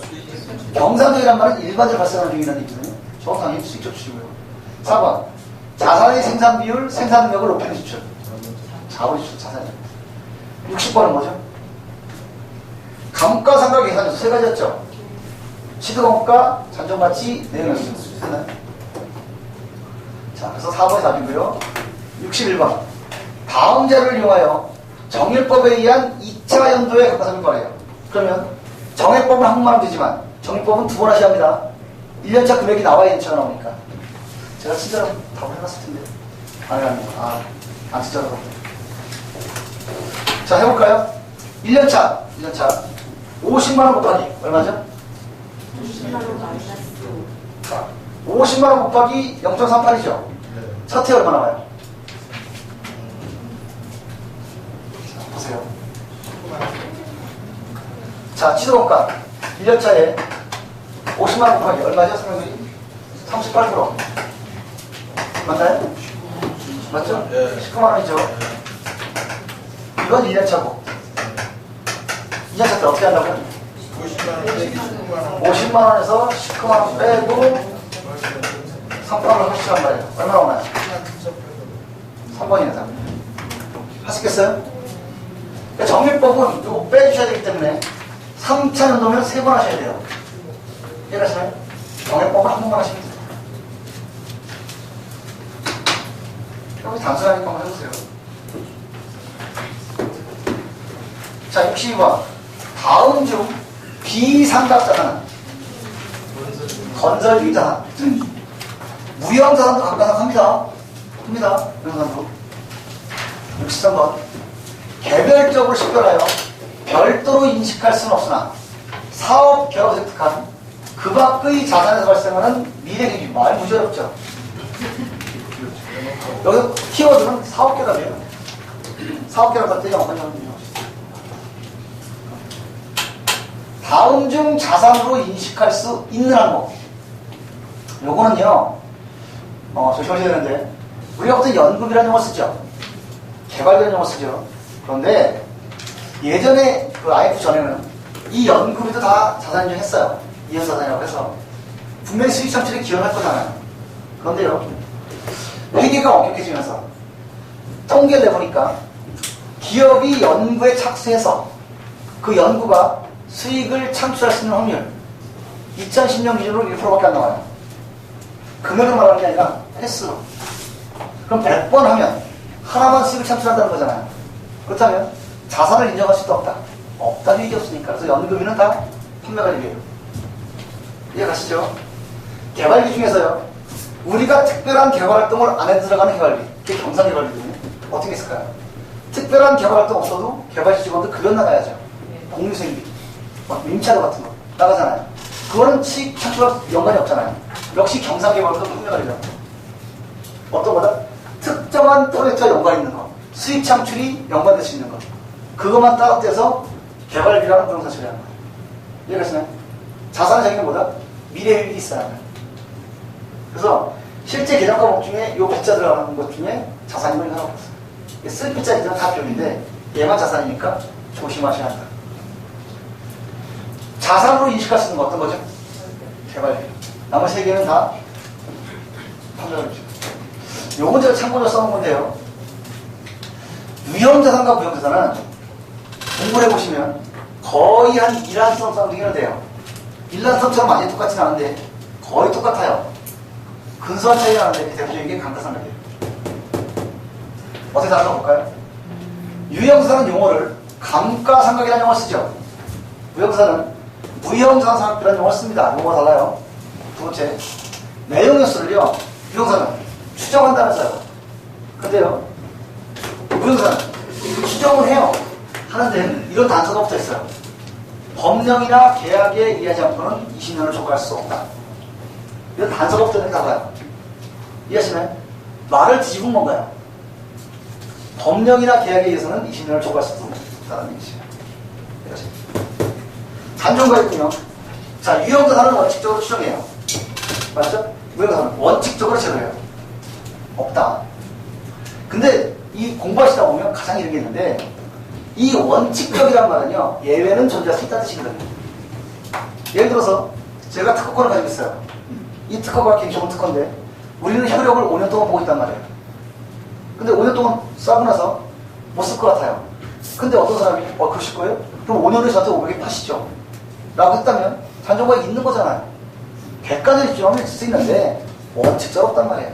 경상적이란 말은 일반적으로 발생하는 중이라는 얘기거든요. 정확하게 수익적 추출이고요. 4번. 자산의 생산 비율, 생산 능력을 높이는 지출. 자본 지출, 자산이요. 60번은 뭐죠? 감가상각 계산에서 세 가지였죠. 시드공가, 잔존가치, 내용이었어요. 자, 그래서 4번이 답이고요. 61번. 다음 자료를 이용하여 정일법에 의한 2차 연도의 감가상각을 말해요. 그러면 정일법은 한번만 하면 되지만 정일법은 두 번 하셔야 합니다. 1년차 금액이 나와야 2차가 나오니까. 제가 친절하게 답을 해놨을 텐데. 안 친절하다. 자, 해볼까요? 1년차. 50만원 곱하기 얼마죠? 50만원 마이너스 50만원 곱하기 0.38이죠? 첫 해 얼마 나와요? 자, 보세요. 자, 취소원가 1년차에 50만원 곱하기 얼마죠? 설명드리 38%. 맞나요? 맞죠? 19만원이죠. 이건 1년차고 2년차 때 어떻게 한다고요? 50만원에서 19만원 빼고 3%를 합치란 말이에요. 얼마 나오나요? 3번이네, 3번. 하시겠어요? 그러니까 정밀법은 이거 빼주셔야 되기 때문에 3차 연도면 3번 하셔야 돼요. 이해가시나요? 정밀법은 한 번만 하시면 돼요. 여기 단순하니까 한번 해보세요. 자, 62번. 다음 중 비상각자산은 건설유자산, 무형자산도 감가상각합니다. 합니다. 무형자산도. 63번. 개별적으로 식별하여 별도로 인식할 수는 없으나 사업 결합을 획득한 그 밖의 자산에서 발생하는 미래기준. 말 무지 어렵죠? 여기서 키워드는 사업 결합이에요. 사업 결합할 때 영어는 영어요. 다음 중 자산으로 인식할 수 있는 항목. 요거는요, 조심하셔야 되는데, 우리가 보통 연금이라는 용어 쓰죠. 개발된 용어 쓰죠. 그런데 예전에 그 IMF 전에는 이 연금도 다 자산 인정했어요. 이연자산이라고 해서. 분명히 수익 창출에 기여할 거잖아요. 그런데요, 회계가 엄격해지면서 통계를 내보니까 기업이 연구에 착수해서 그 연구가 수익을 창출할 수 있는 확률 2010년 기준으로 1%밖에 안 나와요. 금액을 말하는 게 아니라 횟수로. 그럼 100번 하면 하나만 수익을 창출한다는 거잖아요. 그렇다면 자산을 인정할 수도 없다. 없다 유익이 없으니까. 그래서 연금이는 다 판매가 유익이에요. 이해가시죠? 개발비 중에서요, 우리가 특별한 개발활동을 안 해 들어가는 개발비, 그게 경상개발비거든요. 어떻게 있을까요? 특별한 개발활동 없어도 개발시 직원들 급여 나가야죠. 공유생비, 임차료 같은 거 나가잖아요. 그거는 수익 창출과 연관이 없잖아요. 역시 경상개발도 판매가 되죠. 어떤 거다? 특정한 프로젝트와 연관 있는 거, 수익 창출이 연관될 수 있는 거, 그것만 따로 떼서 개발비라는 부동산 처리하는 거예요. 이해가시나요? 자산의 정의는 뭐다? 미래유익이 있어야 합니다. 그래서 실제 계정 과목 중에 요 배자 들어가는 것 중에 자산임을 하나가 없어요. 쓸 배자 기준은 다 비용인데 얘만 자산이니까 조심하셔야 한다. 자산으로 인식할 수 있는 건 어떤 거죠? 개발비. 나머지 세 개는 다 판매비죠. 요건 제가 참고로 써놓은 건데요. 유형자산과 무형자산은 공부를 해보시면 거의 한 일란성 쌍둥이는 돼요. 일란성처럼 완전히 똑같진 않은데 거의 똑같아요. 근소한 차이가 나는데 대표적인 게 감가상각이에요. 어떻게 다르나 볼까요? 유형자산은 용어를 감가상각이라는 용어를 쓰죠. 무형자산은 무형자산상각이라는 용어를 씁니다. 용어가 달라요. 두 번째, 내용연수를요, 유형자산은 추정한다면서요. 근데요, 무형자산은 추정을 해요. 하는데 이런 단서가 붙어 있어요. 법령이나 계약에 의하지 않고는 20년을 초과할 수 없다. 이런 단서가 붙어 있는 게 달라요. 이해하시나요? 말을 뒤집은 건가요? 법령이나 계약에 의해서는 20년을 초과할 수 없다는 얘기죠. 단종가 있군요. 자, 유형자산은 원칙적으로 추정해요. 맞죠? 무형자산은 원칙적으로 제로해요. 없다. 근데 이 공부하시다 보면 가장 이런 게 있는데, 이 원칙적이란 말은요, 예외는 존재할 수 있다는 뜻이거든요. 예를 들어서 제가 특허권을 가지고 있어요. 이 특허가 굉장히 좋은 특허인데 우리는 효력을 5년 동안 보고 있단 말이에요. 근데 5년 동안 싸고 나서 못 쓸 것 같아요. 근데 어떤 사람이 그러실 거예요? 그럼 5년 후에 저한테 500에 파시죠 라고 했다면 잔존과가 있는 거잖아요. 객관적으로 입증하면 있을 수 있는데 원칙적으로 없단 말이에요.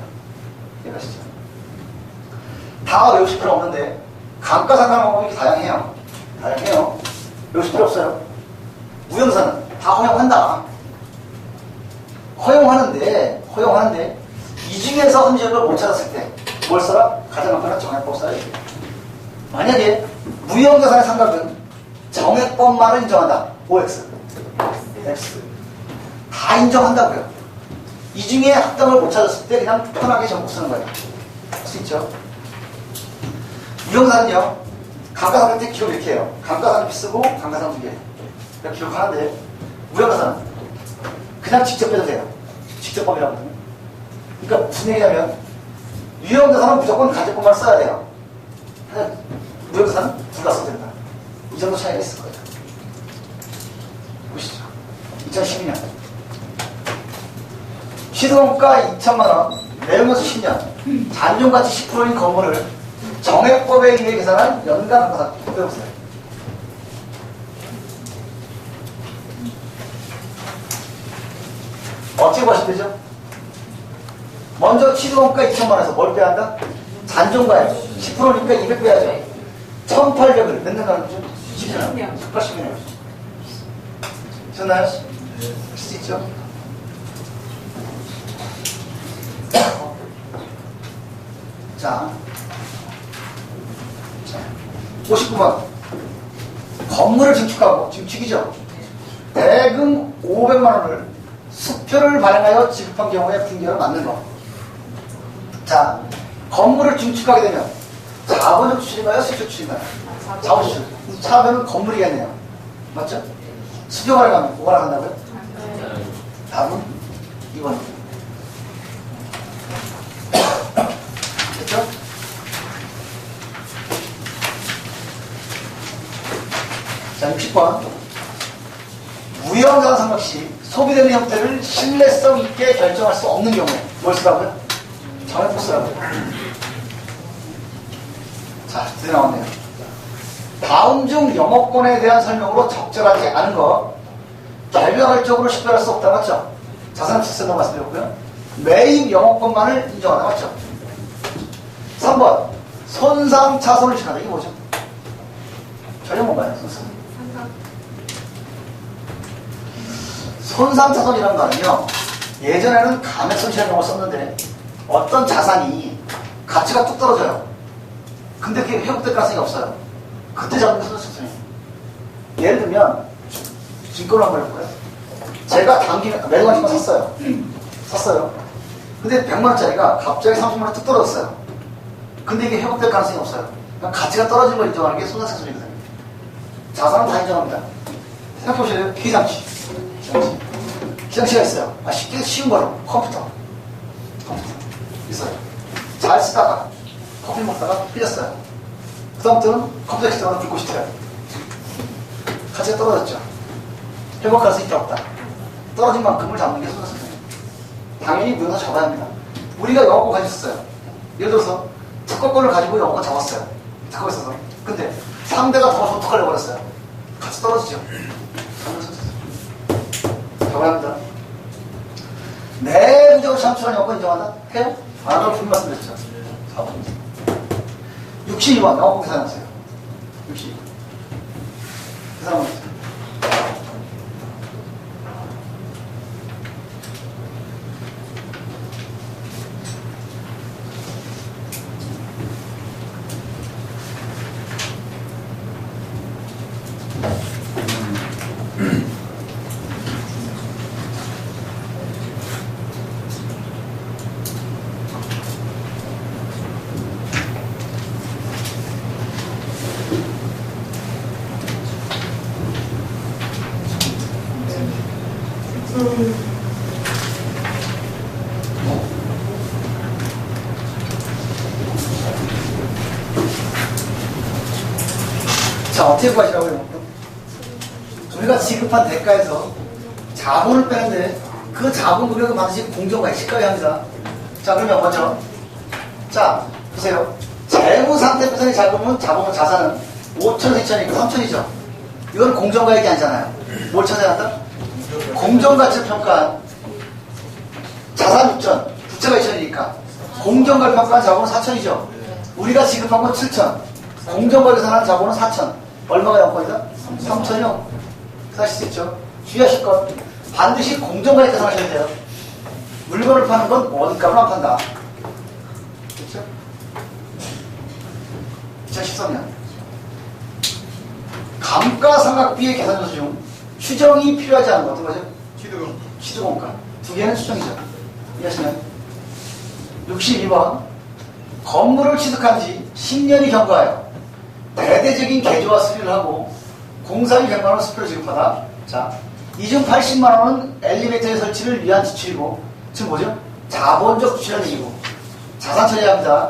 이해가시죠? 다 외우실 필요 없는데 감가상각 방법이 다양해요. 외우실 필요 없어요. 무형사는 다 허용한다. 허용하는데 이 중에서 흔적을 못 찾았을 때 뭘 써라? 가장 간단한 정액법 써야 돼요. 만약에 무형자산의 상각은 정액법만을 인정한다. OX, X 다 인정한다고요. 이 중에 합당을 못 찾았을 때 그냥 편하게 정복 쓰는 거예요. 할 수 있죠. 무형자산은요, 감가상각 때 기록 이렇게 해요. 감가상각 쓰고 감가상각 2개 이렇게 기록하는데 무형자산은 그냥 직접 빼도 돼요. 직접법이라고 하거든요. 그러니까 무슨 얘기냐면 유형자산은 무조건 가족법만 써야 돼요. 무형자산은 둘 다 써도 된다. 이 정도 차이가 있을 거예요. 보시죠. 2012년 시도원가 2천만원, 매물가치 10년, 잔존가치 10%인 건물을 정액법에 의해 계산한 연간 감가상각 빼보세요. 어떻게 보시면 되죠? 먼저 시도원가 2천만원에서 뭘 빼야 한다? 잔존가액 10%니까 200 빼야죠. 1800을 몇 년 가는 거죠? 10년. 80년. 됐나요? 할 수 있죠? 자, 59번. 건물을 증축하고, 증축이죠? 대금 500만원을 수표를 발행하여 지급한 경우에 분기를 맞는 거. 자, 건물을 증축하게 되면 자본적 추출인가요? 수표 추출인가요? 자본 추출. 차하면 건물이겠네요. 맞죠? 수표 발행하면 뭐가 나간다고요? 답은 2번. 됐죠? 자, 60번. 무형자산 상각 시 소비되는 형태를 신뢰성 있게 결정할 수 없는 경우에 뭘 쓰라고요? 정액법 쓰라고요. 자, 드디어 나왔네요. 다음 중 영업권에 대한 설명으로 적절하지 않은 거 결별적으로 식별할 수 없다. 맞죠? 자산 실세도 말씀드렸고요. 매입 영업권만을 인정하다. 맞죠? 3번 손상 차손을 지나다. 이게 뭐죠? 전혀 뭔가요? 손상 차손이라는 거는요, 예전에는 감액 손실이라는 걸 썼는데 어떤 자산이 가치가 뚝 떨어져요. 근데 그게 회복될 가능성이 없어요. 그때 잡는 게 손상 차손이에요. 예를 들면 증권을 한번 해볼까요? 제가 매도한 증권 샀어요. 근데 100만원짜리가 갑자기 30만원 뚝 떨어졌어요. 근데 이게 회복될 가능성이 없어요. 그러니까 가치가 떨어진 걸 인정하는 게 손상 차손이거든요. 자산은 다 인정합니다. 생각해보셔야 돼요. 기장치. 기장치가 있어요. 쉽게 쉬운 거로 컴퓨터 있어요. 잘 쓰다가 커피 먹다가 삐졌어요. 그 다음부터는 컴퓨터 시작하면 불꽃이 튀어요. 가치가 떨어졌죠. 회복할 수 있다 없다. 떨어진 만큼을 잡는 게 손상차손이에요. 당연히 무형사 잡아야 합니다. 우리가 영업권 가지고 있었어요. 예를 들어서 특허권을 가지고 영업권 잡았어요. 특허가 있어서. 근데 상대가 더 독특하려 버렸어요. 가치 떨어지죠. 잡아야 합니다. 내부적으로 창출한 영업권 인정한다? 해요? 안 하고 분명 말씀드렸죠. 4번. 62번 영업권 계산하세요. 62번. 계산하세요. 자, 어떻게 구하시라고요? 우리가 지급한 대가에서 자본을 빼는데 그 자본 금액은 반드시 공정과에 시가에 합니다. 자, 그러면 먼저 자, 보세요. 재무 상태 표현의 자본은 자산은 5천에서 2천이니까 3천이죠. 이건 공정가액이 아니잖아요. 뭘 찾아야 한다? 공정가치를 평가한 자산 6천, 부채가 2천이니까 공정가를 평가한 자본은 4천이죠. 우리가 지급한 건 7천, 공정가 계산한 자본은 4천. 얼마가 영권이다? 3천이요. 사실 수 있죠. 주의하실 것. 반드시 공정가에 계산하셔야 돼요. 물건을 파는 건 원가로 안 판다. 그렇죠? 2013년 감가상각비의 계산 요소 중 추정이 필요하지 않은 것 어떤 거죠? 취득원가. 두 개는 추정이죠. 이해하시나요? 62번 건물을 취득한 지 10년이 경과하여 대대적인 개조와 수리를 하고 공사비 100만 원 수표를 지급하다. 자, 이 중 80만 원은 엘리베이터의 설치를 위한 지출이고, 지금 뭐죠? 자본적 지출이라는 얘기고, 자산 처리합니다.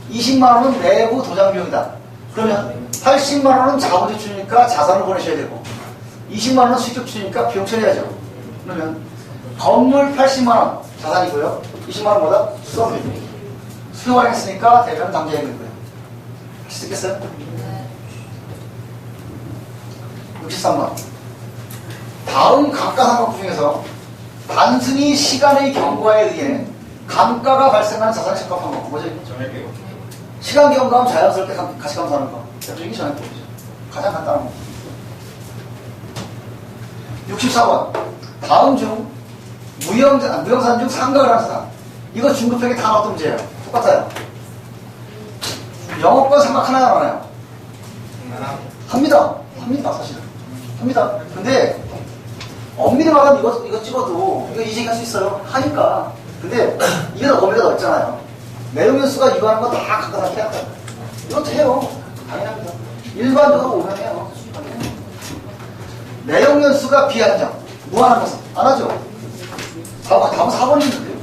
20만 원은 내부 도장 비용이다. 그러면 80만 원은 자본 지출이니까 자산을 보내셔야 되고, 20만 원은 수익적 지출이니까 비용 처리해야죠. 그러면 건물 80만 원 자산이고요. 20만 원 뭐다? 수업비. 수용을 했으니까 대표는 당좌임이고요. 할 수 있겠어요? 63번. 다음 감가상각부 중에서 단순히 시간의 경과에 의해 감가가 발생하는 자산을 적합한 거 뭐죠? 시간 경과하면 자연스럽게 가치감사하는 거. 대표적인 전액법이죠. 가장 간단한 거. 64번. 다음 중 무형산 중 상각을 하는 사람. 이거 중급형이 다 나왔던 문제예요. 똑같아요. 영업권 상각 하나요, 안 하나요? 합니다. 합니다, 사실은. 합니다. 근데 엄밀히 말하면 이거 찍어도 이거 이직할 수 있어요. 하니까. 근데 이게 더 범위가 넓잖아요. 내용 연수가 이거 하는 거 다 각각 해야 돼요. 이것도 해요. 당연합니다. 일반적으로 오면 해요. 내용 연수가 비한정. 무한한 것은 안 하죠. 다음 4번이 있는데요.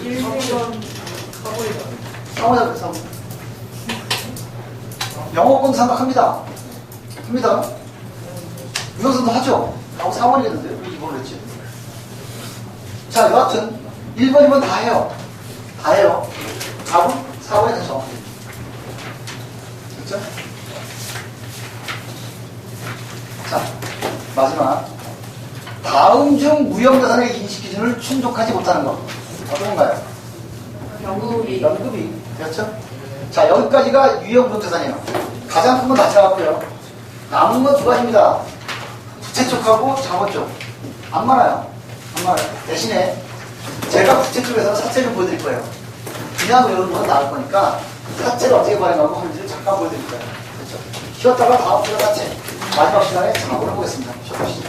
1번 4번이다, 4번. 영어권 생각합니다. 합니다. 유형선도 하죠. 하고 4번이겠는데요. 왜 2번을 했지? 자, 여하튼 1번, 2번 다 해요. 다 해요. 4번, 4번이 다 정확해요. 그렇죠? 자, 마지막. 다음 중 무형자산의 인식 기준을 충족하지 못하는 것. 어떤 건가요? 연금이. 그렇죠? 자, 여기까지가 유형 무형자산이에요. 가장 큰 건 다 지나갔고요. 남은 건 두 가지입니다. 부채 쪽하고 자본 쪽. 안 많아요. 안 많아요. 대신에 제가 부채 쪽에서 사채를 보여드릴 거예요. 그냥 외우는 건 나을 거니까 사채를 어떻게 발행하고 하는지를 잠깐 보여드릴 거예요. 그렇죠? 쉬었다가 다음 주에 사채. 마지막 시간에 자본을 보겠습니다. 쉬어보시죠.